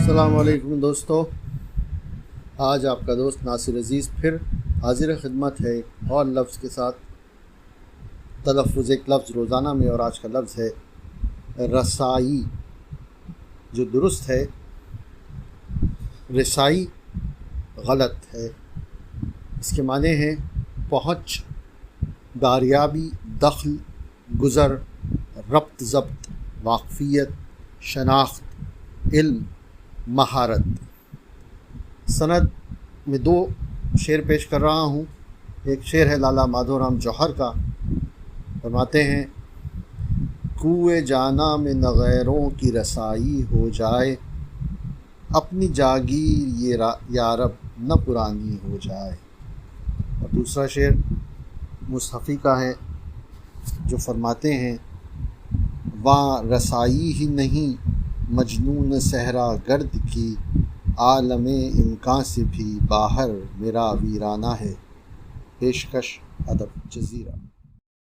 السلام علیکم دوستو، آج آپ کا دوست ناصر عزیز پھر حاضر خدمت ہے ایک اور لفظ کے ساتھ۔ تلفظ ایک لفظ روزانہ میں، اور آج کا لفظ ہے رسائی، جو درست ہے رسائی غلط ہے۔ اس کے معنی ہیں پہنچ، داریابی، دخل، گزر، ربط، ضبط، واقفیت، شناخت، علم، مہارت۔ سند میں 2 شعر پیش کر رہا ہوں۔ ایک شعر ہے لالا مادھو رام جوہر کا، فرماتے ہیں کوئے جانا میں نہ غیروں کی رسائی ہو جائے، اپنی جاگیر یہ یارب نہ پرانی ہو جائے۔ اور دوسرا شعر مصحفی کا ہے جو فرماتے ہیں وہاں رسائی ہی نہیں مجنون صحرا گرد کی، عالم امکان سے بھی باہر میرا ویرانہ ہے۔ پیشکش ادب جزیرہ۔